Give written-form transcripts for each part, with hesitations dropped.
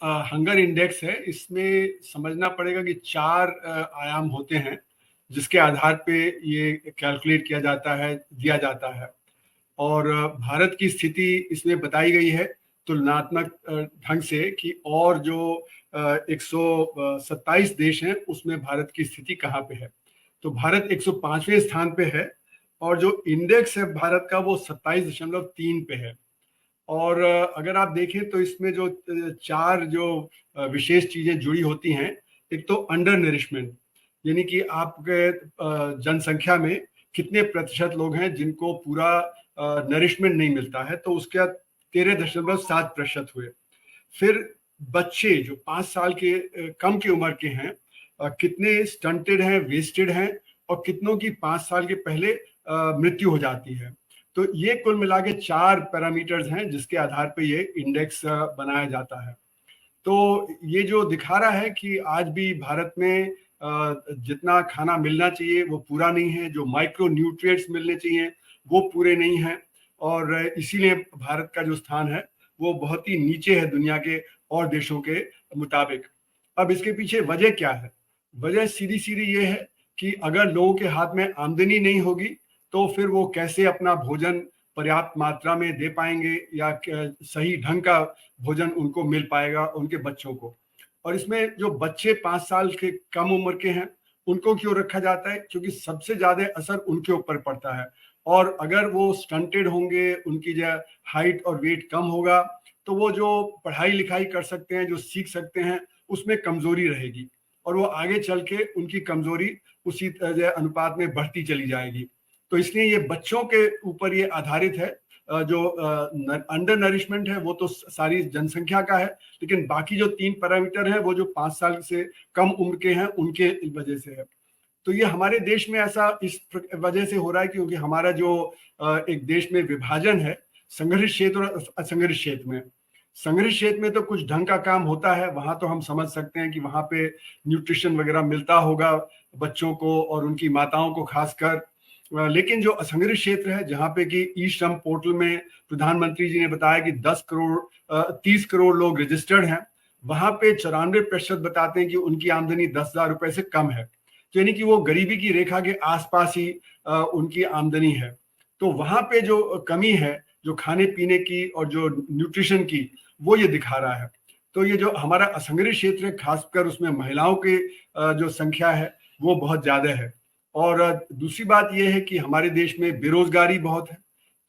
Hunger index है, इसमें समझना पड़ेगा कि 4 आयाम होते हैं जिसके आधार पे ये कैलकुलेट किया जाता है, दिया जाता है। और भारत की स्थिति इसमें बताई गई है तुलनात्मक ढंग से कि और जो 127 देश हैं उसमें भारत की स्थिति कहाँ पे है। तो भारत 105वें स्थान पे है और जो इंडेक्स है भारत का वो 27.3 पे है। और अगर आप देखें तो इसमें जो 4 जो विशेष चीजें जुड़ी होती हैं, एक तो अंडर नरिशमेंट, यानी कि आपके जनसंख्या में कितने प्रतिशत लोग हैं जिनको पूरा नरिशमेंट नहीं मिलता है, तो उसके 13.7% हुए। फिर बच्चे जो 5 साल के कम की उम्र के हैं, कितने स्टंटेड हैं, वेस्टेड हैं, और कितनों की 5 साल के पहले मृत्यु हो जाती है। तो ये कुल मिला के 4 पैरामीटर्स हैं जिसके आधार पे ये इंडेक्स बनाया जाता है। तो ये जो दिखा रहा है कि आज भी भारत में जितना खाना मिलना चाहिए वो पूरा नहीं है, जो माइक्रो न्यूट्रिएंट्स मिलने चाहिए वो पूरे नहीं हैं, और इसीलिए भारत का जो स्थान है वो बहुत ही नीचे है दुनिया के और देशों के मुताबिक। अब इसके पीछे वजह क्या है? वजह सीधी सीधी ये है कि अगर लोगों के हाथ में आमदनी नहीं होगी तो फिर वो कैसे अपना भोजन पर्याप्त मात्रा में दे पाएंगे या सही ढंग का भोजन उनको मिल पाएगा उनके बच्चों को। और इसमें जो बच्चे 5 साल के कम उम्र के हैं उनको क्यों रखा जाता है? क्योंकि सबसे ज्यादा असर उनके ऊपर पड़ता है, और अगर वो स्टंटेड होंगे, उनकी जो हाइट और वेट कम होगा, तो वो जो पढ़ाई लिखाई कर सकते हैं, जो सीख सकते हैं, उसमें कमजोरी रहेगी और वो आगे चल के उनकी कमजोरी उसी अनुपात में बढ़ती चली जाएगी। तो इसलिए ये बच्चों के ऊपर ये आधारित है। जो अंडर नरिशमेंट है वो तो सारी जनसंख्या का है, लेकिन बाकी जो 3 पैरामीटर हैं वो जो 5 साल से कम उम्र के हैं उनके वजह से है। तो ये हमारे देश में ऐसा इस वजह से हो रहा है क्योंकि हमारा जो एक देश में विभाजन है संघर्ष क्षेत्र और असंघर्ष क्षेत्र में। संघर्ष क्षेत्र में तो कुछ ढंग का काम होता है, वहां तो हम समझ सकते हैं कि वहां पे न्यूट्रिशन वगैरह मिलता होगा बच्चों को और उनकी माताओं को खासकर। लेकिन जो असंगठित क्षेत्र है जहाँ पे कि ई श्रम पोर्टल में प्रधानमंत्री जी ने बताया कि 30 करोड़ लोग रजिस्टर्ड हैं, वहां पे 94% बताते हैं कि उनकी आमदनी 10,000 रुपए से कम है। तो यानी कि वो गरीबी की रेखा के आसपास ही उनकी आमदनी है। तो वहां पे जो कमी है जो खाने पीने की और जो न्यूट्रिशन की, वो ये दिखा रहा है। तो ये जो हमारा असंगठित क्षेत्र है खासकर उसमें महिलाओं की जो संख्या है वो बहुत ज्यादा है। और दूसरी बात यह है कि हमारे देश में बेरोजगारी बहुत है।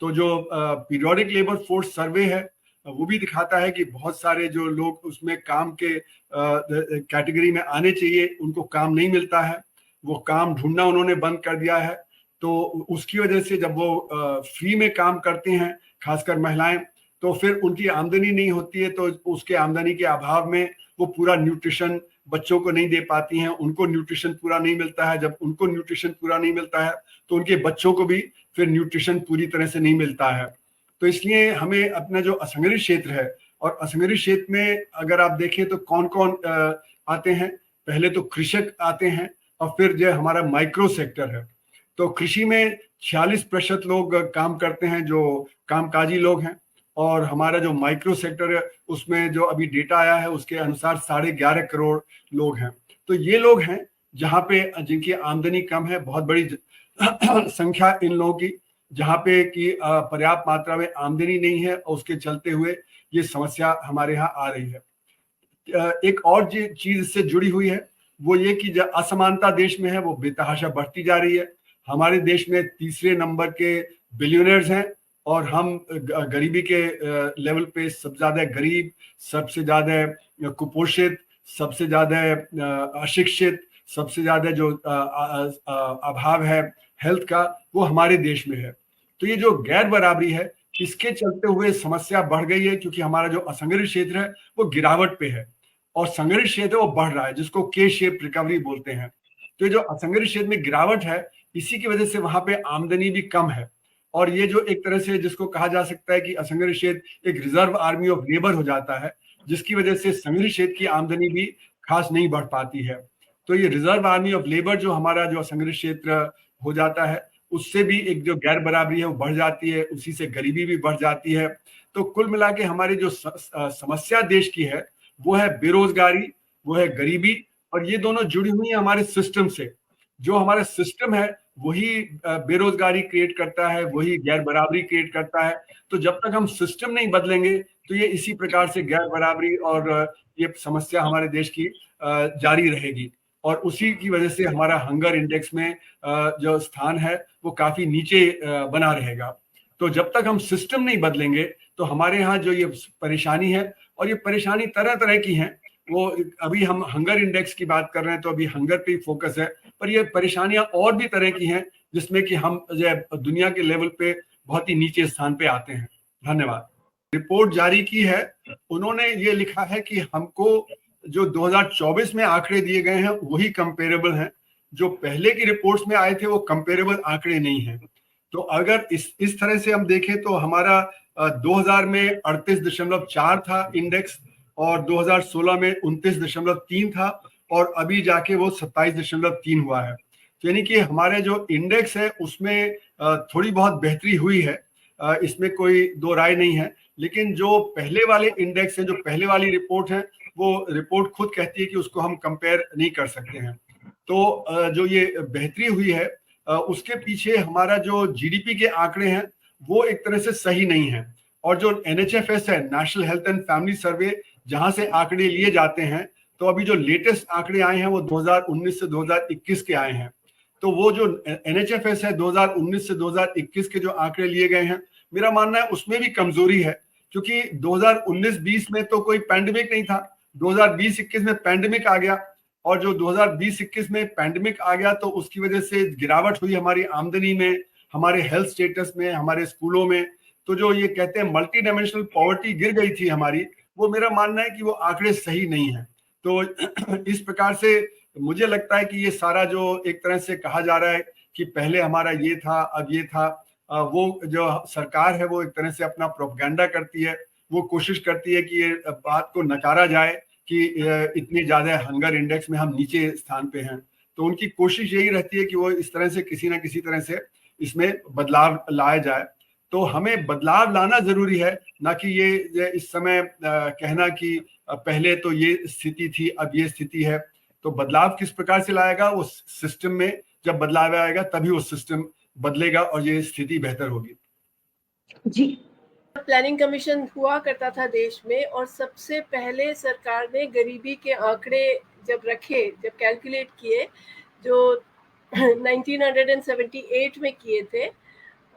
तो जो पीरियोडिक लेबर फोर्स सर्वे है वो भी दिखाता है कि बहुत सारे जो लोग उसमें काम के कैटेगरी में आने चाहिए उनको काम नहीं मिलता है, वो काम ढूंढना उन्होंने बंद कर दिया है। तो उसकी वजह से जब वो फ्री में काम करते हैं खासकर महिलाएं, तो फिर उनकी आमदनी नहीं होती है, तो उसके आमदनी के अभाव में वो पूरा न्यूट्रिशन बच्चों को नहीं दे पाती हैं, उनको न्यूट्रिशन पूरा नहीं मिलता है। जब उनको न्यूट्रिशन पूरा नहीं मिलता है तो उनके बच्चों को भी फिर न्यूट्रिशन पूरी तरह से नहीं मिलता है। तो इसलिए हमें अपना जो असंगठित क्षेत्र है, और असंगठित क्षेत्र में अगर आप देखें तो कौन कौन आते हैं, पहले तो कृषक आते हैं और फिर जो हमारा माइक्रो सेक्टर है। तो कृषि में 46% लोग काम करते हैं जो कामकाजी लोग हैं, और हमारा जो माइक्रो सेक्टर है उसमें जो अभी डेटा आया है उसके अनुसार 11.5 करोड़ लोग हैं। तो ये लोग हैं जहाँ पे जिनकी आमदनी कम है, बहुत बड़ी संख्या इन लोगों की जहाँ पे कि पर्याप्त मात्रा में आमदनी नहीं है, और उसके चलते हुए ये समस्या हमारे यहाँ आ रही है। एक और चीज इससे जुड़ी हुई है वो ये कि जो असमानता देश में है वो बेतहाशा बढ़ती जा रही है। हमारे देश में तीसरे नंबर के बिलियनर्स हैं और हम गरीबी के लेवल पे सबसे ज्यादा गरीब, सबसे ज्यादा कुपोषित, सबसे ज्यादा अशिक्षित, सबसे ज्यादा जो अभाव है हेल्थ का वो हमारे देश में है। तो ये जो गैर बराबरी है इसके चलते हुए समस्या बढ़ गई है, क्योंकि हमारा जो असंगठित क्षेत्र है वो गिरावट पे है और संगठित क्षेत्र वो बढ़ रहा है, जिसको के शेप रिकवरी बोलते हैं। तो ये जो असंगठित क्षेत्र में गिरावट है इसी की वजह से वहां पे आमदनी भी कम है, और ये जो एक तरह से जिसको कहा जा सकता है कि असंगठित क्षेत्र एक रिजर्व आर्मी ऑफ लेबर हो जाता है, जिसकी वजह से संगठित क्षेत्र की आमदनी भी खास नहीं बढ़ पाती है। तो ये रिजर्व आर्मी ऑफ लेबर जो हमारा जो असंगठित क्षेत्र हो जाता है उससे भी एक जो गैर बराबरी है वो बढ़ जाती है, उसी से गरीबी भी बढ़ जाती है। तो कुल मिला के हमारी जो समस्या देश की है वो है बेरोजगारी, वो है गरीबी, और ये दोनों जुड़ी हुई है हमारे सिस्टम से। जो हमारा सिस्टम है वही बेरोजगारी क्रिएट करता है, वही गैर बराबरी क्रिएट करता है। तो जब तक हम सिस्टम नहीं बदलेंगे तो ये इसी प्रकार से गैर बराबरी और ये समस्या हमारे देश की जारी रहेगी, और उसी की वजह से हमारा हंगर इंडेक्स में जो स्थान है वो काफी नीचे बना रहेगा। तो जब तक हम सिस्टम नहीं बदलेंगे तो हमारे यहाँ जो ये परेशानी है, और ये परेशानी तरह तरह की है, वो अभी हम हंगर इंडेक्स की बात कर रहे हैं तो अभी हंगर पे ही फोकस है, पर ये परेशानियां और भी तरह की हैं जिसमें कि हम जो दुनिया के लेवल पे बहुत ही नीचे स्थान पे आते हैं। धन्यवाद। रिपोर्ट जारी की है, उन्होंने ये लिखा है कि हमको जो 2024 में आंकड़े दिए गए हैं वही कंपेरेबल हैं, जो पहले की रिपोर्ट्स में आए थे वो कंपेरेबल आंकड़े नहीं हैं। तो अगर इस तरह से हम देखें तो हमारा 2000 में 38.4 था इंडेक्स, और 2016 में 29.3 था, और अभी जाके वो 27.3 हुआ है। तो यानी कि हमारे जो इंडेक्स है उसमें थोड़ी बहुत बेहतरी हुई है, इसमें कोई दो राय नहीं है। लेकिन जो पहले वाले इंडेक्स है, जो पहले वाली रिपोर्ट है, वो रिपोर्ट खुद कहती है कि उसको हम कंपेयर नहीं कर सकते हैं। तो जो ये बेहतरी हुई है उसके पीछे हमारा जो जीडीपी के आंकड़े हैं वो एक तरह से सही नहीं है, और जो एनएचएफएस है, नेशनल हेल्थ एंड फैमिली सर्वे, जहां से आंकड़े लिए जाते हैं, तो अभी जो लेटेस्ट आंकड़े आए हैं वो 2019 से 2021 के आए हैं। तो वो जो एनएचएफएस है 2019 से 2021 के जो आंकड़े लिए गए हैं, मेरा मानना है उसमें भी कमजोरी है, क्योंकि 2019-20 में तो कोई पैंडेमिक नहीं था, 2020-21 में पैंडेमिक आ गया, और जो 2020-21 में पैंडेमिक आ गया तो उसकी वजह से गिरावट हुई हमारी आमदनी में, हमारे हेल्थ स्टेटस में, हमारे स्कूलों में। तो जो ये कहते हैं मल्टी डायमेंशनल पॉवर्टी गिर गई थी हमारी, वो मेरा मानना है कि वो आंकड़े सही नहीं है। तो इस प्रकार से मुझे लगता है कि ये सारा जो एक तरह से कहा जा रहा है कि पहले हमारा ये था अब ये था, वो जो सरकार है वो एक तरह से अपना प्रोपेगेंडा करती है, वो कोशिश करती है कि ये बात को नकारा जाए कि इतनी ज्यादा हंगर इंडेक्स में हम नीचे स्थान पे हैं। तो उनकी कोशिश यही रहती है कि वो इस तरह से किसी ना किसी तरह से इसमें बदलाव लाया जाए। तो हमें बदलाव लाना जरूरी है, ना कि ये इस समय कहना कि पहले तो ये स्थिति थी अब ये स्थिति है। तो बदलाव किस प्रकार से लाएगा, वो सिस्टम में जब बदलाव आएगा तभी वो सिस्टम बदलेगा और ये स्थिति बेहतर होगी। जी, प्लानिंग कमीशन हुआ करता था देश में, और सबसे पहले सरकार ने गरीबी के आंकड़े जब रखे, जब कैलकुलेट किए, जो 1978 में किए थे,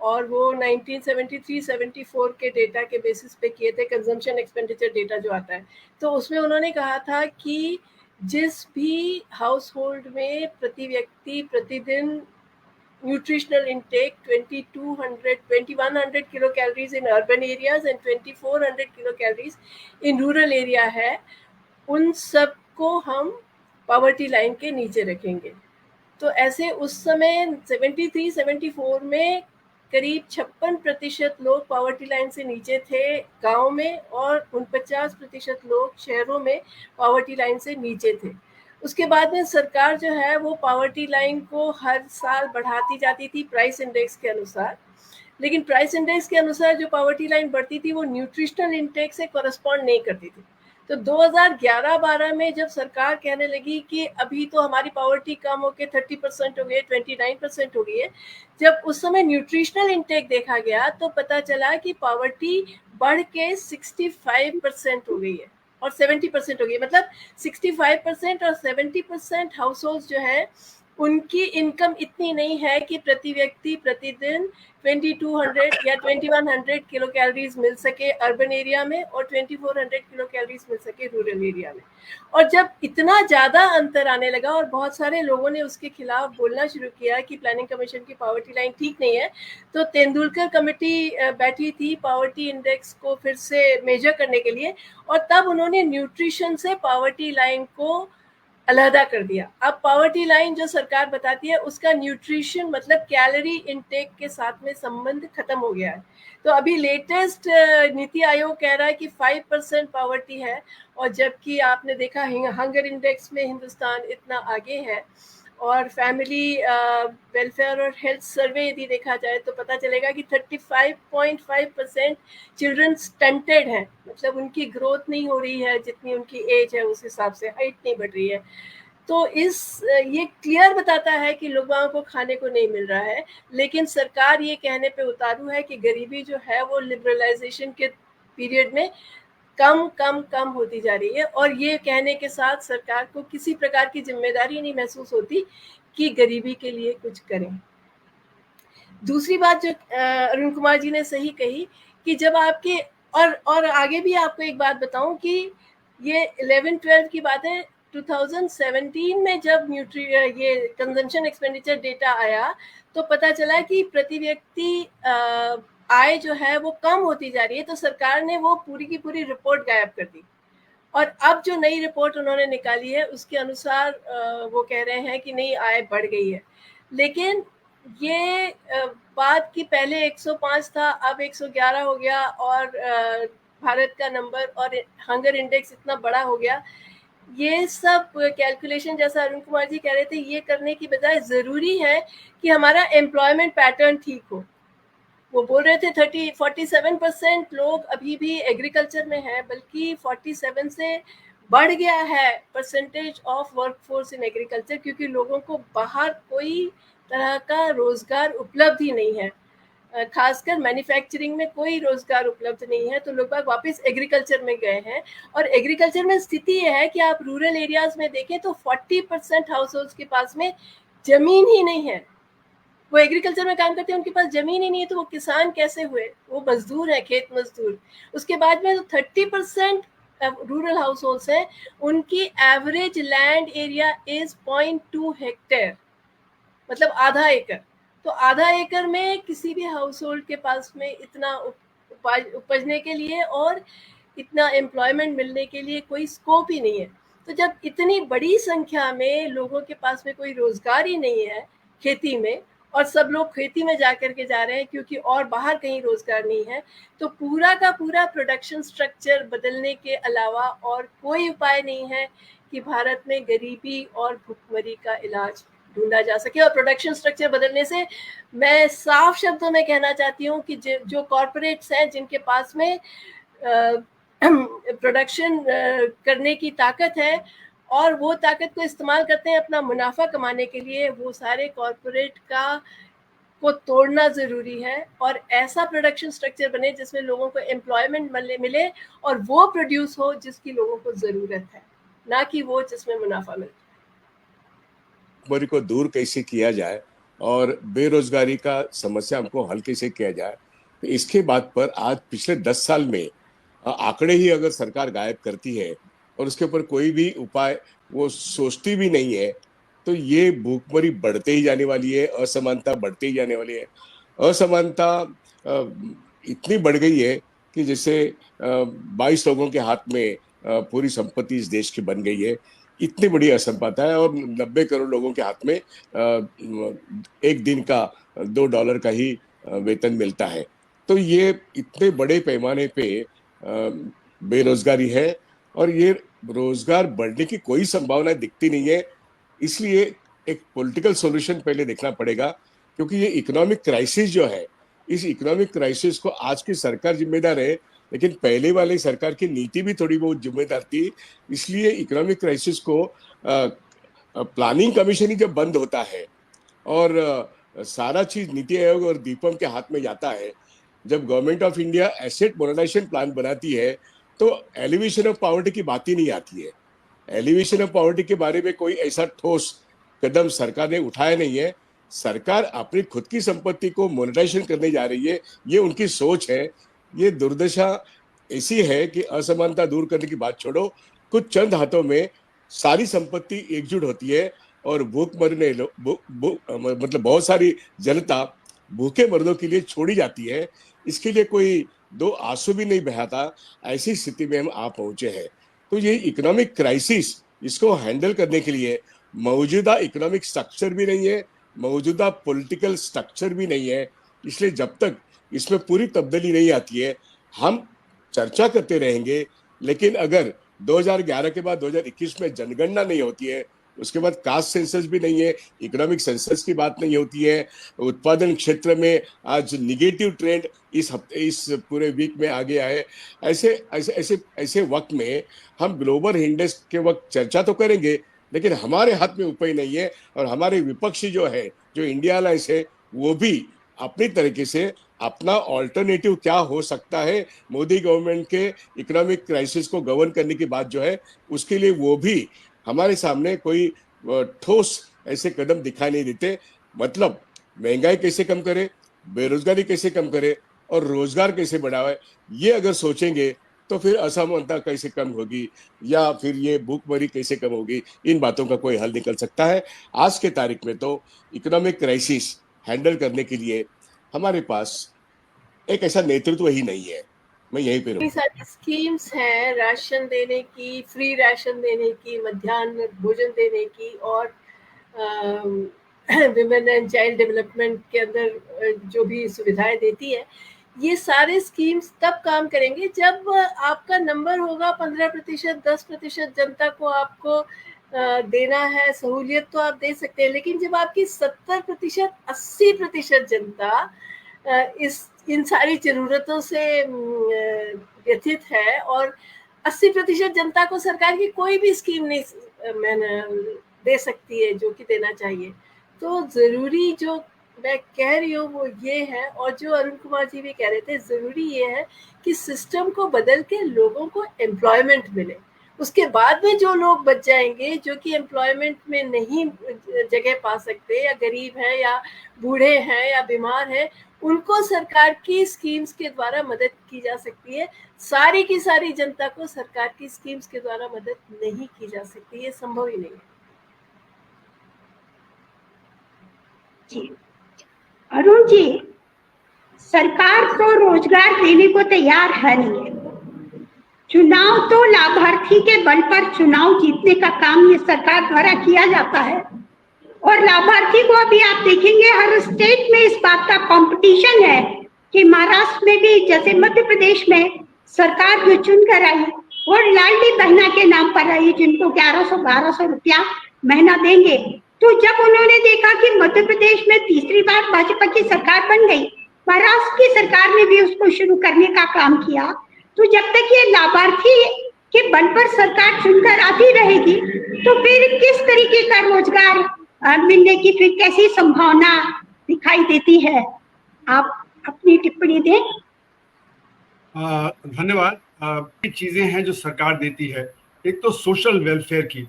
और वो 1973-74 के डेटा के बेसिस पे किए थे, कंजम्पशन एक्सपेंडिचर डेटा जो आता है। तो उसमें उन्होंने कहा था कि जिस भी हाउस होल्ड में प्रति व्यक्ति प्रतिदिन nutritional intake 2100 kilocalories in urban areas and 2400 kilocalories in rural area है, उन सब को हम पॉवर्टी लाइन के नीचे रखेंगे। तो ऐसे उस समय 73-74 में करीब 56% लोग पॉवर्टी लाइन से नीचे थे गांव में, और 49% लोग शहरों में पॉवर्टी लाइन से नीचे थे। उसके बाद में सरकार जो है वो पॉवर्टी लाइन को हर साल बढ़ाती जाती थी प्राइस इंडेक्स के अनुसार, लेकिन प्राइस इंडेक्स के अनुसार जो पॉवर्टी लाइन बढ़ती थी वो न्यूट्रिशनल इंटेक से कॉरेस्पॉन्ड नहीं करती थी। तो 2011-12 में जब सरकार कहने लगी कि अभी तो हमारी पॉवर्टी कम होके 30% हो गई, 29% हो गई है, जब उस समय न्यूट्रिशनल इंटेक देखा गया तो पता चला कि पॉवर्टी बढ़ के 65% हो गई है और 70% हो गई। मतलब 65% और 70% हाउस होल्ड जो है उनकी इनकम इतनी नहीं है कि प्रति व्यक्ति प्रतिदिन 2200 या 2100 किलो कैलोरीज मिल सके अर्बन एरिया में, और 2400 किलो कैलोरीज मिल सके रूरल एरिया में। और जब इतना ज़्यादा अंतर आने लगा और बहुत सारे लोगों ने उसके खिलाफ बोलना शुरू किया कि प्लानिंग कमीशन की पॉवर्टी लाइन ठीक नहीं है, तो तेंदुलकर कमेटी बैठी थी पॉवर्टी इंडेक्स को फिर से मेजर करने के लिए, और तब उन्होंने न्यूट्रिशन से पॉवर्टी लाइन को अलहदा कर दिया। अब पॉवर्टी लाइन जो सरकार बताती है उसका न्यूट्रिशन मतलब कैलोरी इनटेक के साथ में संबंध खत्म हो गया है। तो अभी लेटेस्ट नीति आयोग कह रहा है कि 5% पॉवर्टी है, और जबकि आपने देखा हंगर इंडेक्स में हिंदुस्तान इतना आगे है। और फैमिली वेलफेयर और हेल्थ सर्वे यदि देखा जाए तो पता चलेगा कि 35.5% चिल्ड्रन स्टंटेड हैं, मतलब उनकी ग्रोथ नहीं हो रही है, जितनी उनकी एज है उस हिसाब से हाइट नहीं बढ़ रही है। तो ये क्लियर बताता है कि लोगों को खाने को नहीं मिल रहा है, लेकिन सरकार ये कहने पे उतारू है कि गरीबी जो है वो लिबरलाइजेशन के पीरियड में कम कम कम होती जा रही है, और ये कहने के साथ सरकार को किसी प्रकार की जिम्मेदारी नहीं महसूस होती कि गरीबी के लिए कुछ करें। दूसरी बात जो अरुण कुमार जी ने सही कही कि जब आपके और आगे भी आपको एक बात बताऊं कि ये 11-12 की बात है, 2017 में जब ये कंजम्पशन एक्सपेंडिचर डेटा आया तो पता चला कि प्रति व्यक्ति आय जो है वो कम होती जा रही है, तो सरकार ने वो पूरी की पूरी रिपोर्ट गायब कर दी। और अब जो नई रिपोर्ट उन्होंने निकाली है उसके अनुसार वो कह रहे हैं कि नहीं, आय बढ़ गई है। लेकिन ये बात कि पहले 105 था, अब 111 हो गया, और भारत का नंबर और हंगर इंडेक्स इतना बड़ा हो गया, ये सब कैलकुलेशन जैसा अरुण कुमार जी कह रहे थे, ये करने की बजाय ज़रूरी है कि हमारा एम्प्लॉयमेंट पैटर्न ठीक हो। वो बोल रहे थे 47% लोग अभी भी एग्रीकल्चर में है, बल्कि 47 से बढ़ गया है percentage of workforce in agriculture, क्योंकि लोगों को बाहर कोई तरह का रोजगार उपलब्ध ही नहीं है, खासकर मैन्युफैक्चरिंग में कोई रोजगार उपलब्ध नहीं है, तो लोग वापस एग्रीकल्चर में गए हैं। और एग्रीकल्चर में स्थिति यह है कि आप रूरल एरियाज में देखें तो 40% हाउस होल्ड के पास में जमीन ही नहीं है। वो एग्रीकल्चर में काम करते हैं, उनके पास जमीन ही नहीं है, तो वो किसान कैसे हुए? वो मजदूर है, खेत मजदूर। उसके बाद में 30% रूरल हाउस होल्ड है, उनकी average land area is 0.2 hectare, मतलब आधा एकड़। तो आधा एकड़ में किसी भी हाउस होल्ड के पास में इतना उपजने के लिए और इतना एम्प्लॉयमेंट मिलने के लिए कोई स्कोप ही नहीं है। तो जब इतनी बड़ी संख्या में लोगों के पास में कोई रोजगार ही नहीं है खेती में, और सब लोग खेती में जाकर के जा रहे हैं क्योंकि और बाहर कहीं रोजगार नहीं है, तो पूरा का पूरा प्रोडक्शन स्ट्रक्चर बदलने के अलावा और कोई उपाय नहीं है कि भारत में गरीबी और भुखमरी का इलाज ढूंढा जा सके। और प्रोडक्शन स्ट्रक्चर बदलने से मैं साफ शब्दों में कहना चाहती हूँ कि जो कॉरपोरेट्स हैं, जिनके पास में प्रोडक्शन करने की ताकत है और वो ताकत को इस्तेमाल करते हैं अपना मुनाफा कमाने के लिए, वो सारे कॉरपोरेट को तोड़ना जरूरी है, और ऐसा प्रोडक्शन स्ट्रक्चर बने जिसमें लोगों को एम्प्लॉयमेंट मिले और वो प्रोड्यूस हो जिसकी लोगों को जरूरत है, ना कि वो जिसमें मुनाफा मिले। भुखमरी को दूर कैसे किया जाए और बेरोजगारी का समस्या हमको हल कैसे किया जाए, तो इसके बात पर आज पिछले 10 साल में आंकड़े ही अगर सरकार गायब करती है और उसके ऊपर कोई भी उपाय वो सोचती भी नहीं है, तो ये भूखमरी बढ़ते ही जाने वाली है, असमानता बढ़ते ही जाने वाली है। असमानता इतनी बढ़ गई है कि जैसे 22 लोगों के हाथ में पूरी संपत्ति इस देश की बन गई है। इतनी बड़ी असमानता है, और 90 करोड़ लोगों के हाथ में एक दिन का $2 का ही वेतन मिलता है। तो ये इतने बड़े पैमाने पे बेरोजगारी है, और ये रोजगार बढ़ने की कोई संभावना दिखती नहीं है। इसलिए एक पॉलिटिकल सॉल्यूशन पहले देखना पड़ेगा, क्योंकि ये इकोनॉमिक क्राइसिस जो है, इस इकोनॉमिक क्राइसिस को आज की सरकार जिम्मेदार है, लेकिन पहले वाले सरकार की नीति भी थोड़ी बहुत जिम्मेदार थी। इसलिए इकोनॉमिक क्राइसिस को प्लानिंग कमीशन ही जब बंद होता है और सारा चीज नीति आयोग और दीपम के हाथ में जाता है, जब government of India asset monetization plan बनाती है, तो एलिवेशन ऑफ पॉवर्टी की बात ही नहीं आती है। एलिवेशन ऑफ पॉवर्टी के बारे में कोई ऐसा ठोस कदम सरकार ने उठाया नहीं है। सरकार अपनी खुद की संपत्ति को मोनेटाइजेशन करने जा रही है, ये उनकी सोच है। ये दुर्दशा ऐसी है कि असमानता दूर करने की बात छोड़ो, कुछ चंद हाथों में सारी संपत्ति एकजुट होती है और भूख मरने मतलब बहुत सारी जनता भूखे मर्दों के लिए छोड़ी जाती है। इसके लिए कोई दो आंसू भी नहीं बहाता। ऐसी स्थिति में हम आ पहुंचे हैं। तो ये इकोनॉमिक क्राइसिस, इसको हैंडल करने के लिए मौजूदा इकोनॉमिक स्ट्रक्चर भी नहीं है, मौजूदा पॉलिटिकल स्ट्रक्चर भी नहीं है। इसलिए जब तक इसमें पूरी तब्दीली नहीं आती है, हम चर्चा करते रहेंगे। लेकिन अगर 2011 के बाद 2021 में जनगणना नहीं होती है, उसके बाद कास्ट सेंसस भी नहीं है, इकोनॉमिक सेंसस की बात नहीं होती है, उत्पादन क्षेत्र में आज निगेटिव ट्रेंड इस हफ्ते, इस पूरे वीक में आ गया है। ऐसे ऐसे ऐसे ऐसे वक्त में हम ग्लोबल इंडेक्स के वक्त चर्चा तो करेंगे, लेकिन हमारे हाथ में उपाय नहीं है। और हमारे विपक्षी जो है, जो इंडिया अलायंस है, वो भी अपनी तरीके से अपना ऑल्टरनेटिव क्या हो सकता है मोदी गवर्नमेंट के इकोनॉमिक क्राइसिस को गवर्न करने की बात जो है, उसके लिए वो भी हमारे सामने कोई ठोस ऐसे कदम दिखाई नहीं देते। मतलब महंगाई कैसे कम करे, बेरोजगारी कैसे कम करे और रोजगार कैसे बढ़ावे, ये अगर सोचेंगे तो फिर असमानता कैसे कम होगी या फिर ये भूखमरी कैसे कम होगी, इन बातों का कोई हल निकल सकता है। आज के तारीख में तो इकोनॉमिक क्राइसिस हैंडल करने के लिए हमारे पास एक ऐसा नेतृत्व ही नहीं है। मैं यहीं पे कई सारी स्कीम्स हैं, राशन देने की, फ्री राशन देने की, मध्याह्न भोजन देने की, और विमेन एंड चाइल्ड डेवलपमेंट के अंदर जो भी सुविधाएं देती है, ये सारे स्कीम्स तब काम करेंगे जब आपका नंबर होगा 15%, 10% जनता को आपको देना है सहूलियत, तो आप दे सकते हैं। लेकिन जब आपकी 70%, 80% जनता इन सारी जरूरतों से व्यथित है और 80% जनता को सरकार की कोई भी स्कीम नहीं दे सकती है जो कि देना चाहिए, तो जरूरी जो मैं कह रही हूँ वो ये है, और जो अरुण कुमार जी भी कह रहे थे, जरूरी ये है कि सिस्टम को बदल के लोगों को एम्प्लॉयमेंट मिले। उसके बाद में जो लोग बच जाएंगे जो कि एम्प्लॉयमेंट में नहीं जगह पा सकते, या गरीब हैं या बूढ़े हैं या बीमार हैं, उनको सरकार की स्कीम्स के द्वारा मदद की जा सकती है। सारी की सारी जनता को सरकार की स्कीम्स के द्वारा मदद नहीं की जा सकती, ये संभव ही नहीं है। जी अरुण जी, सरकार तो रोजगार देने को तैयार है नहीं है। चुनाव तो लाभार्थी के बल पर चुनाव जीतने का काम ये सरकार द्वारा किया जाता है, और लाभार्थी को अभी आप देखेंगे हर स्टेट में इस बात का कंपटीशन है कि महाराष्ट्र में भी, जैसे मध्य प्रदेश में सरकार जो चुन कर आई वो लाडली बहना के नाम पर आई, जिनको 1100-1200 रुपया महीना देंगे। तो जब उन्होंने देखा कि मध्य प्रदेश में तीसरी बार भाजपा की सरकार बन गई, महाराष्ट्र की सरकार ने भी उसको शुरू करने का काम किया, तो जब तक ये लाभार्थी के बल पर सरकार चुनकर आती रहेगी तो फिर किस तरीके का रोजगार मिलने की फिर कैसी संभावना दिखाई देती है? आप अपनी टिप्पणी दें। धन्यवाद। चीजें हैं जो सरकार देती है, एक तो सोशल वेलफेयर की,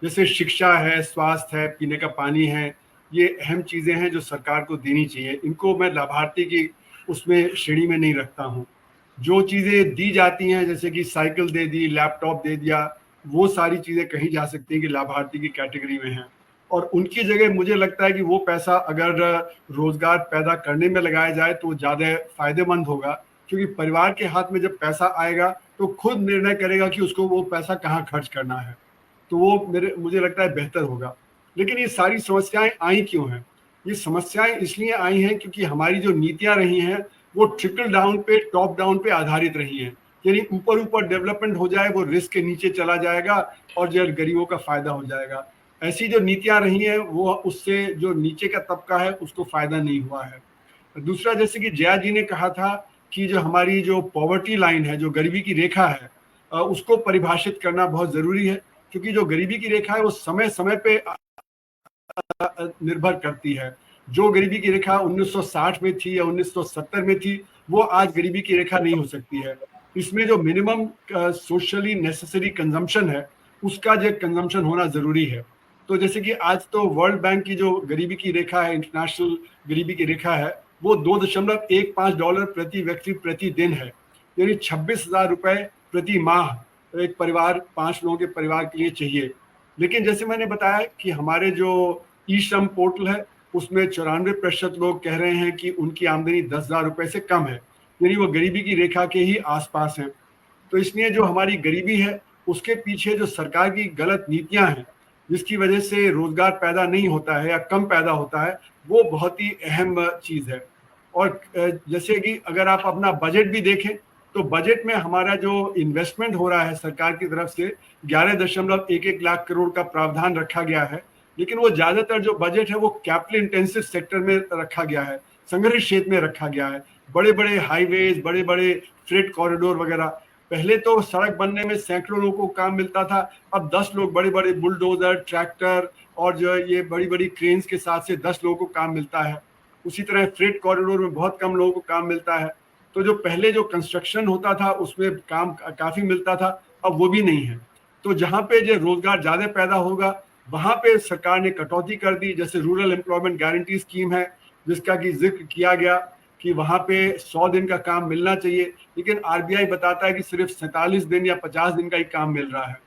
जैसे शिक्षा है, स्वास्थ्य है, पीने का पानी है, ये अहम चीजें हैं जो सरकार को देनी चाहिए। इनको मैं लाभार्थी की उसमें श्रेणी में नहीं रखता हूँ। जो चीजें दी जाती हैं जैसे कि साइकिल दे दी, लैपटॉप दे दिया, वो सारी चीजें कहीं जा सकती हैं कि लाभार्थी की कैटेगरी में हैं, और उनकी जगह मुझे लगता है कि वो पैसा अगर रोजगार पैदा करने में लगाया जाए तो ज्यादा फायदेमंद होगा, क्योंकि परिवार के हाथ में जब पैसा आएगा तो खुद निर्णय करेगा कि उसको वो पैसा कहाँ खर्च करना है, तो वो मुझे लगता है बेहतर होगा। लेकिन ये सारी समस्याएं आई क्यों हैं? ये समस्याएं इसलिए आई हैं क्योंकि हमारी जो नीतियां रही हैं वो ट्रिकल डाउन पे, टॉप डाउन पे आधारित रही हैं। यानी ऊपर ऊपर डेवलपमेंट हो जाए, वो रिस्क के नीचे चला जाएगा और जो गरीबों का फायदा हो जाएगा। ऐसी जो नीतियां रही हैं वो उससे जो नीचे का तबका है उसको फायदा नहीं हुआ है। दूसरा, जैसे कि जया जी ने कहा था कि जो हमारी जो पॉवर्टी लाइन है, जो गरीबी की रेखा है, उसको परिभाषित करना बहुत जरूरी है, क्योंकि जो गरीबी की रेखा है वो समय समय पे निर्भर करती है। जो गरीबी की रेखा 1960 में थी या 1970 में थी, वो आज गरीबी की रेखा नहीं हो सकती है। इसमें जो मिनिमम सोशली नेसेसरी कंजम्पशन है, उसका जो कंजम्पशन होना जरूरी है। तो जैसे कि आज तो वर्ल्ड बैंक की जो गरीबी की रेखा है, इंटरनेशनल गरीबी की रेखा है, वो $2.15 प्रति व्यक्ति प्रति दिन है, यानी 26,000 रुपए प्रति माह एक परिवार, 5 लोगों के परिवार के लिए चाहिए। लेकिन जैसे मैंने बताया कि हमारे जो ई श्रम पोर्टल है उसमें 94% लोग कह रहे हैं कि उनकी आमदनी 10,000 रुपए से कम है, यानी वो गरीबी की रेखा के ही आसपास हैं। तो इसलिए जो हमारी गरीबी है उसके पीछे जो सरकार की गलत नीतियां हैं, जिसकी वजह से रोजगार पैदा नहीं होता है या कम पैदा होता है, वो बहुत ही अहम चीज है। और जैसे कि अगर आप अपना बजट भी देखें तो बजट में हमारा जो इन्वेस्टमेंट हो रहा है सरकार की तरफ से 11.11 लाख करोड़ का प्रावधान रखा गया है, लेकिन वो ज्यादातर जो बजट है वो कैपिटल इंटेंसिव सेक्टर में रखा गया है, संग्रहित क्षेत्र में रखा गया है। बड़े बड़े हाईवेज, बड़े बड़े फ्रेट कॉरिडोर वगैरह, पहले तो सड़क बनने में सैकड़ों लोगों को काम मिलता था, अब 10 लोग, बड़े बड़े बुलडोजर, ट्रैक्टर और जो ये बड़ी बड़ी क्रेन्स के साथ से 10 लोगों को काम मिलता है। उसी तरह फ्रेट कॉरिडोर में बहुत कम लोगों को काम मिलता है। तो जो पहले जो कंस्ट्रक्शन होता था उसमें काम काफी मिलता था, अब वो भी नहीं है। तो जहाँ पे जो रोजगार ज्यादा पैदा होगा वहां पे सरकार ने कटौती कर दी। जैसे रूरल एम्प्लॉयमेंट गारंटी स्कीम है जिसका कि जिक्र किया गया कि वहां पे 100 दिन का काम मिलना चाहिए, लेकिन आरबीआई बताता है कि सिर्फ 47 दिन या 50 दिन का ही काम मिल रहा है।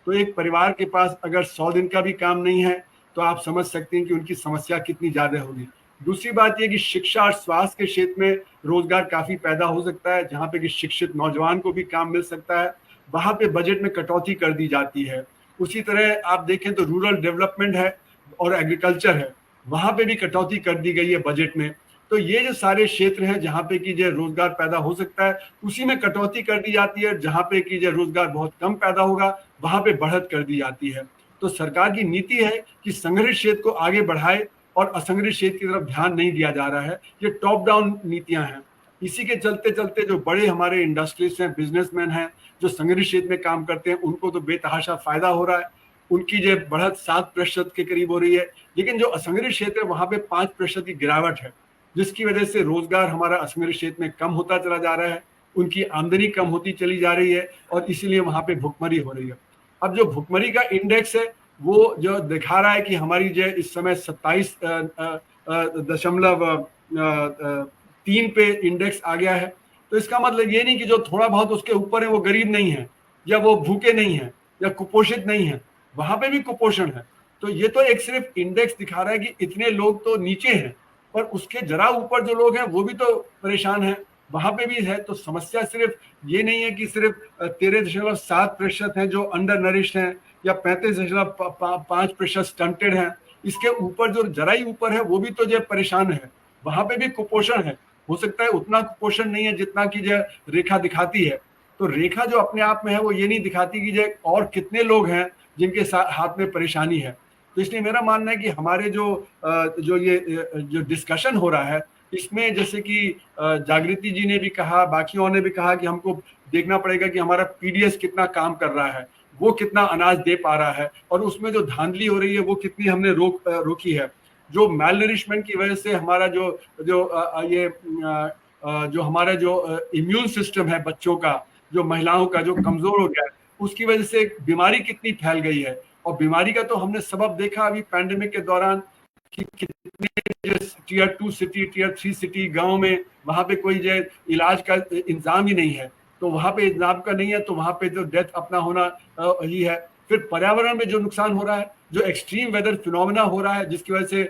तो एक परिवार के पास अगर 100 दिन का भी काम नहीं है तो आप समझ सकते हैं कि उनकी समस्या कितनी ज्यादा होगी। दूसरी बात यह कि शिक्षा और स्वास्थ्य के क्षेत्र में रोजगार काफी पैदा हो सकता है, जहाँ पे कि शिक्षित नौजवान को भी काम मिल सकता है, वहां पे बजट में कटौती कर दी जाती है। उसी तरह आप देखें तो रूरल डेवलपमेंट है और एग्रीकल्चर है, वहां पे भी कटौती कर दी गई है बजट में। तो ये जो सारे क्षेत्र हैं जहाँ पे कि जो रोजगार पैदा हो सकता है उसी में कटौती कर दी जाती है, जहाँ पे कि जो रोजगार बहुत कम पैदा होगा वहां पे बढ़त कर दी जाती है। तो सरकार की नीति है कि संग्रहित क्षेत्र को आगे बढ़ाए और असंगठित क्षेत्र की तरफ ध्यान नहीं दिया जा रहा है। ये टॉप डाउन नीतियां हैं। इसी के चलते चलते जो बड़े हमारे इंडस्ट्रियलिस्ट हैं, बिजनेसमैन हैं, जो संग्रहित क्षेत्र में काम करते हैं, उनको तो बेतहाशा फायदा हो रहा है। उनकी जो बढ़त 7% के करीब हो रही है, लेकिन जो असंगठित क्षेत्र है वहां पे 5% की गिरावट है, जिसकी वजह से रोजगार हमारा असंगठित क्षेत्र में कम होता चला जा रहा है, उनकी आमदनी कम होती चली जा रही है और इसीलिए वहां पे भुखमरी हो रही है। अब जो भुखमरी का इंडेक्स है वो जो दिखा रहा है कि हमारी जो इस समय 27.3 पे इंडेक्स आ गया है। तो इसका मतलब ये नहीं कि जो थोड़ा बहुत उसके ऊपर है वो गरीब नहीं है या वो भूखे नहीं है या कुपोषित नहीं है, वहां पे भी कुपोषण है। तो ये तो एक सिर्फ इंडेक्स दिखा रहा है कि इतने लोग तो नीचे हैं, पर उसके जरा ऊपर जो लोग हैं वो भी तो परेशान हैं, वहां पे भी है। तो समस्या सिर्फ ये नहीं है कि सिर्फ 13.7% हैं जो अंडर नरिश्ड हैं या 35.5% स्टंटेड हैं। इसके ऊपर जो जरा ही ऊपर है वो भी तो जो परेशान है, वहां पे भी कुपोषण है। हो सकता है उतना कुपोषण नहीं है जितना कि जो रेखा दिखाती है। तो रेखा जो अपने आप में है वो ये नहीं दिखाती कि जो और कितने लोग हैं जिनके हाथ में परेशानी है। तो इसलिए मेरा मानना है कि हमारे जो डिस्कशन हो रहा है इसमें, जैसे कि जागृति जी ने भी कहा, बाकियों ने भी कहा कि हमको देखना पड़ेगा कि हमारा पीडीएस कितना काम कर रहा है, वो कितना अनाज दे पा रहा है और उसमें जो धांधली हो रही है वो कितनी हमने रोकी है। जो मैलनरिशमेंट की वजह से हमारा जो हमारा जो इम्यून सिस्टम है बच्चों का, जो महिलाओं का जो कमजोर हो गया है, उसकी वजह से बीमारी कितनी फैल गई है। और बीमारी का तो हमने सबब देखा अभी पैंडेमिक के दौरान कि कितने टीयर 2 सिटी, टीयर 3 सिटी गांव में वहां पे कोई जो इलाज का इंतजाम ही नहीं है। तो वहां पे इंतजाम का नहीं है तो वहां पे जो डेथ अपना होना ही है। फिर पर्यावरण में जो नुकसान हो रहा है, जो एक्सट्रीम वेदर फिनोमेना हो रहा है, जिसकी वजह से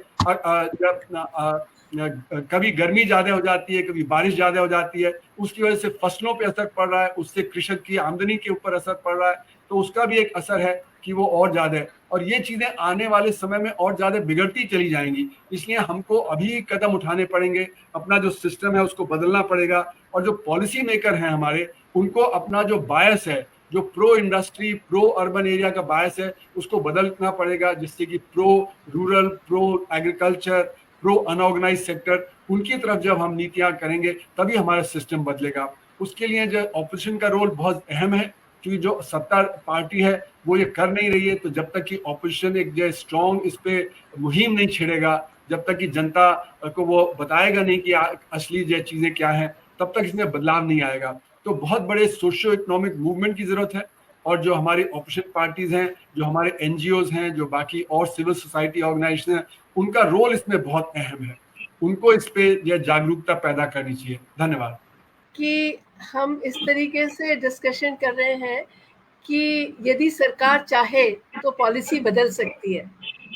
कभी गर्मी ज्यादा हो जाती है, कभी बारिश ज्यादा हो जाती है, उसकी वजह से फसलों पे असर पड़ रहा है, उससे कृषक की आमदनी के ऊपर असर पड़ रहा है। तो उसका भी एक असर है कि वो और ज्यादा है और ये चीजें आने वाले समय में और ज्यादा बिगड़ती चली जाएंगी। इसलिए हमको अभी कदम उठाने पड़ेंगे, अपना जो सिस्टम है उसको बदलना पड़ेगा और जो पॉलिसी मेकर हैं हमारे, उनको अपना जो बायस है, जो pro industry, pro urban area का बायस है, उसको बदलना पड़ेगा, जिससे कि pro rural, pro agriculture, pro unorganised sector, उनकी तरफ जब हम नीतियां करेंगे तभी हमारा सिस्टम बदलेगा। उसके लिए जो ऑपोजिशन का रोल बहुत अहम है, क्योंकि जो सत्ता पार्टी है वो ये कर नहीं रही है। तो जब तक कि ऑपोजिशन एक जो स्ट्रॉन्ग इस पे मुहिम नहीं छेड़ेगा, जब तक कि जनता को वो बताएगा नहीं कि असली जो चीजें क्या हैं, तब तक इसमें बदलाव नहीं आएगा। तो बहुत बड़े सोशियो इकोनॉमिक मूवमेंट की जरूरत है और जो हमारी ऑपोजिशन पार्टीज हैं, जो हमारे एनजीओज हैं, जो बाकी और सिविल सोसाइटी ऑर्गेनाइजेशन हैं, उनका रोल इसमें बहुत अहम है। उनको इस पे यह जागरूकता पैदा करनी चाहिए। धन्यवाद। कि हम इस तरीके से डिस्कशन कर रहे हैं कि यदि सरकार चाहे तो पॉलिसी बदल सकती है,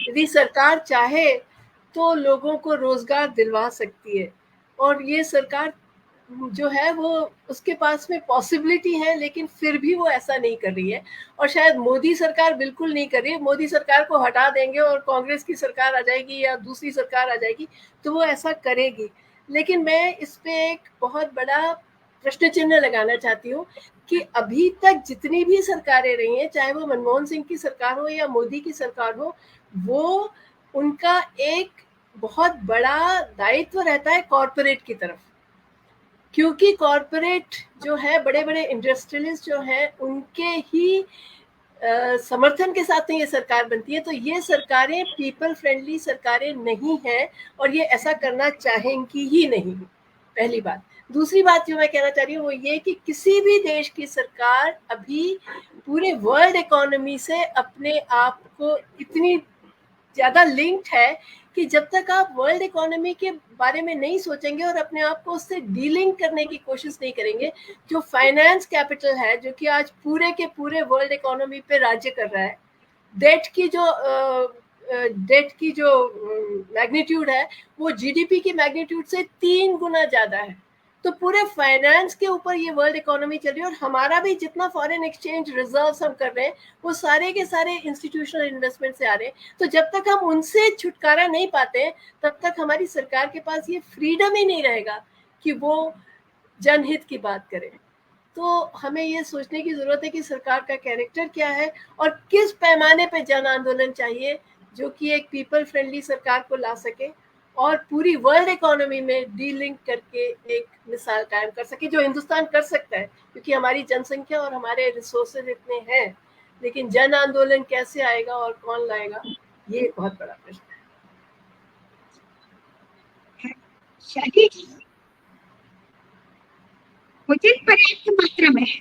यदि सरकार चाहे तो लोगों को रोजगार दिलवा सकती है, और ये सरकार जो है वो उसके पास में पॉसिबिलिटी है, लेकिन फिर भी वो ऐसा नहीं कर रही है। और शायद मोदी सरकार बिल्कुल नहीं कर रही है। मोदी सरकार को हटा देंगे और कांग्रेस की सरकार आ जाएगी या दूसरी सरकार आ जाएगी तो वो ऐसा करेगी। लेकिन मैं इस पे एक बहुत बड़ा प्रश्न चिन्ह लगाना चाहती हूँ कि अभी तक जितनी भी सरकारें रही हैं, चाहे वो मनमोहन सिंह की सरकार हो या मोदी की सरकार हो, वो उनका एक बहुत बड़ा दायित्व रहता है कॉरपोरेट की तरफ, क्योंकि कॉरपोरेट जो है, बड़े बड़े इंडस्ट्रियलिस्ट जो हैं, उनके ही समर्थन के साथ में ये सरकार बनती है। तो ये सरकारें पीपल फ्रेंडली सरकारें नहीं हैं और ये ऐसा करना चाहेंगी ही नहीं, पहली बात। दूसरी बात जो मैं कहना चाह रही हूँ वो ये कि किसी भी देश की सरकार अभी पूरे वर्ल्ड इकोनॉमी से अपने आप को इतनी ज्यादा लिंक्ड है कि जब तक आप वर्ल्ड इकोनॉमी के बारे में नहीं सोचेंगे और अपने आप को उससे डीलिंक करने की कोशिश नहीं करेंगे, जो फाइनेंस कैपिटल है, जो कि आज पूरे के पूरे वर्ल्ड इकोनॉमी पे राज्य कर रहा है, डेट की जो मैग्नीट्यूड है वो जीडीपी की मैग्नीट्यूड से 3 गुना ज्यादा है। तो पूरे फाइनेंस के ऊपर ये वर्ल्ड इकोनॉमी चल रही है और हमारा भी जितना फॉरेन एक्सचेंज रिजर्व्स हम कर रहे हैं वो सारे के सारे इंस्टीट्यूशनल इन्वेस्टमेंट से आ रहे हैं। तो जब तक हम उनसे छुटकारा नहीं पाते तब तक हमारी सरकार के पास ये फ्रीडम ही नहीं रहेगा कि वो जनहित की बात करे। तो हमें ये सोचने की जरूरत है कि सरकार का कैरेक्टर क्या है और किस पैमाने पे जन आंदोलन चाहिए जो कि एक पीपल फ्रेंडली सरकार को ला सके और पूरी वर्ल्ड इकोनॉमी में डीलिंक करके एक मिसाल कायम कर सके, जो हिंदुस्तान कर सकता है क्योंकि हमारी जनसंख्या और हमारे रिसोर्सेज इतने हैं। लेकिन जन आंदोलन कैसे आएगा और कौन लाएगा, ये बहुत बड़ा प्रश्न है। मुझे पर्याप्त मात्रा में है।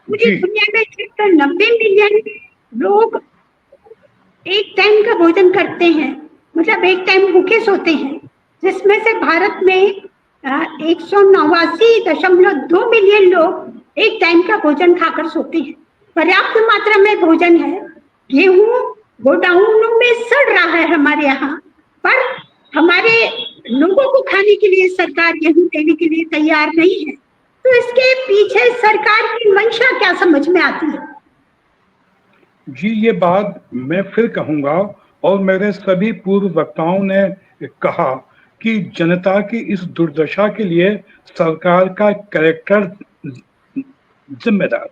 पूरी दुनिया में सिर्फ 90 मिलियन लोग एक टाइम का भोजन करते हैं, मतलब एक टाइम भूखे सोते हैं, जिसमें से भारत में 189.2 मिलियन लोग एक टाइम का भोजन खाकर सोते हैं। पर्याप्त मात्रा में भोजन है। गेहूं गोडाउनों में सड़ रहा है हमारे यहाँ, पर हमारे लोगों को खाने के लिए सरकार गेहूं देने के लिए तैयार नहीं है। तो इसके पीछे सरकार की मंशा क्या समझ में आती है? जी, ये बात मैं फिर कहूंगा और मेरे सभी पूर्व वक्ताओं ने कहा कि जनता की इस दुर्दशा के लिए सरकार का कैरेक्टर जिम्मेदार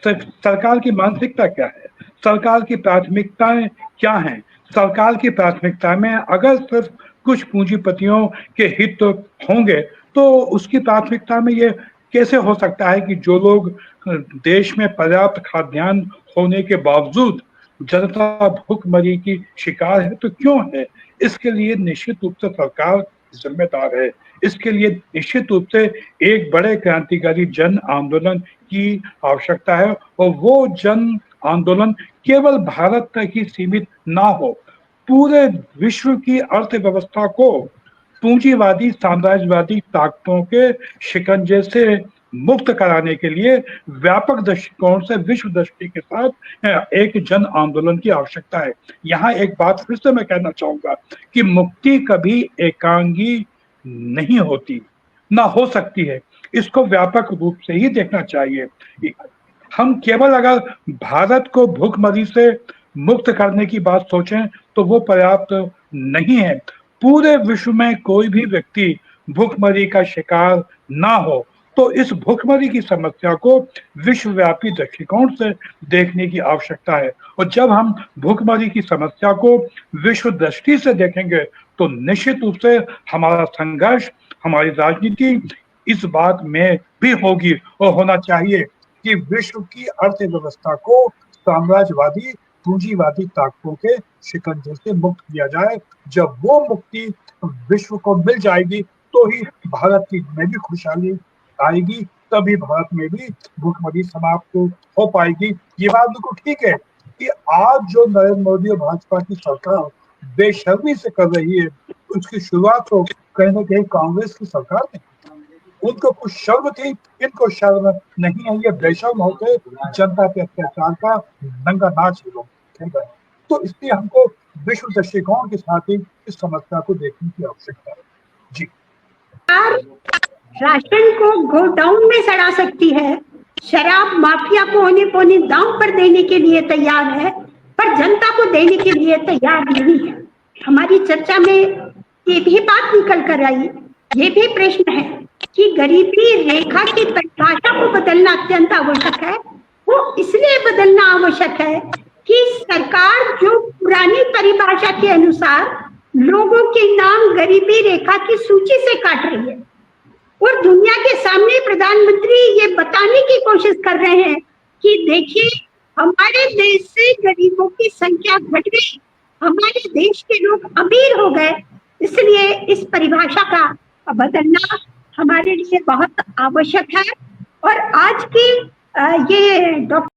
है। सरकार की मानसिकता क्या है, सरकार की प्राथमिकताएं क्या हैं? सरकार की प्राथमिकता में अगर सिर्फ कुछ पूंजीपतियों के हित होंगे तो उसकी प्राथमिकता में ये कैसे हो सकता है कि जो लोग देश में पर्याप्त खाद्यान्न होने के बावजूद जनता भूखमरी की शिकार है, तो क्यों है? इसके लिए निश्चित रूप से सरकार जिम्मेदार है। इसके लिए निश्चित रूप से एक बड़े क्रांतिकारी जन आंदोलन की आवश्यकता है और वो जन आंदोलन केवल भारत तक ही सीमित ना हो, पूरे विश्व की अर्थव्यवस्था को पूंजीवादी साम्राज्यवादी ताकतों के शिकंजे से मुक्त कराने के लिए व्यापक दृष्टिकोण से विश्व दृष्टि के साथ एक जन आंदोलन की आवश्यकता है। यहाँ एक बात फिर से मैं कहना चाहूंगा कि मुक्ति कभी एकांगी नहीं होती, ना हो सकती है। इसको व्यापक रूप से ही देखना चाहिए। हम केवल अगर भारत को भूखमरी से मुक्त करने की बात सोचें तो वो पर्याप्त नहीं है। पूरे विश्व में कोई भी व्यक्ति भूखमरी का शिकार ना हो तो इस भूखमरी की समस्या को विश्वव्यापी दृष्टिकोण से देखने की आवश्यकता है। और जब हम भूखमरी की समस्या को विश्व दृष्टि से देखेंगे तो निश्चित रूप से हमारा संघर्ष, हमारी राजनीति इस बात में भी होगी और होना चाहिए कि विश्व की अर्थव्यवस्था को साम्राज्यवादी पूंजीवादी ताकतों के शिकंजे से मुक्त किया जाए। जब वो मुक्ति विश्व को मिल जाएगी तो ही भारत की में भी खुशहाली आएगी, तभी भारत में भी भूखमरी समाप्त हो पाएगी। ये बात बिल्कुल ठीक है कि आज जो नरेंद्र मोदी और भाजपा की सरकार बेशर्मी से कर रही है, उसकी शुरुआत तो कहीं ना कहीं कांग्रेस की सरकार ने, उनको कुछ शर्म थी, इनको शर्म नहीं है। ये बेशर्म होकर जनता के अत्याचार का नंगा नाच लोग खेल रहे हैं। तो इसलिए हमको विश्व दृष्टिकोण के साथ ही इस समस्या को देखने की आवश्यकता है। जी, राशन को गोडाउन में सड़ा सकती है, शराब माफिया को औने पौने दाम पर देने के लिए तैयार है, पर जनता को देने के लिए तैयार नहीं है। हमारी चर्चा में ये भी बात निकल कर आई, ये भी प्रश्न है कि गरीबी रेखा की परिभाषा को बदलना अत्यंत आवश्यक है। वो इसलिए बदलना आवश्यक है कि सरकार जो पुरानी परिभाषा के अनुसार लोगों के नाम गरीबी रेखा की सूची से काट रही है और दुनिया के सामने प्रधानमंत्री ये बताने की कोशिश कर रहे हैं कि देखिए हमारे देश से गरीबों की संख्या घट गई, हमारे देश के लोग अमीर हो गए, इसलिए इस परिभाषा का बदलना हमारे लिए बहुत आवश्यक है। और आज की ये डॉक्टर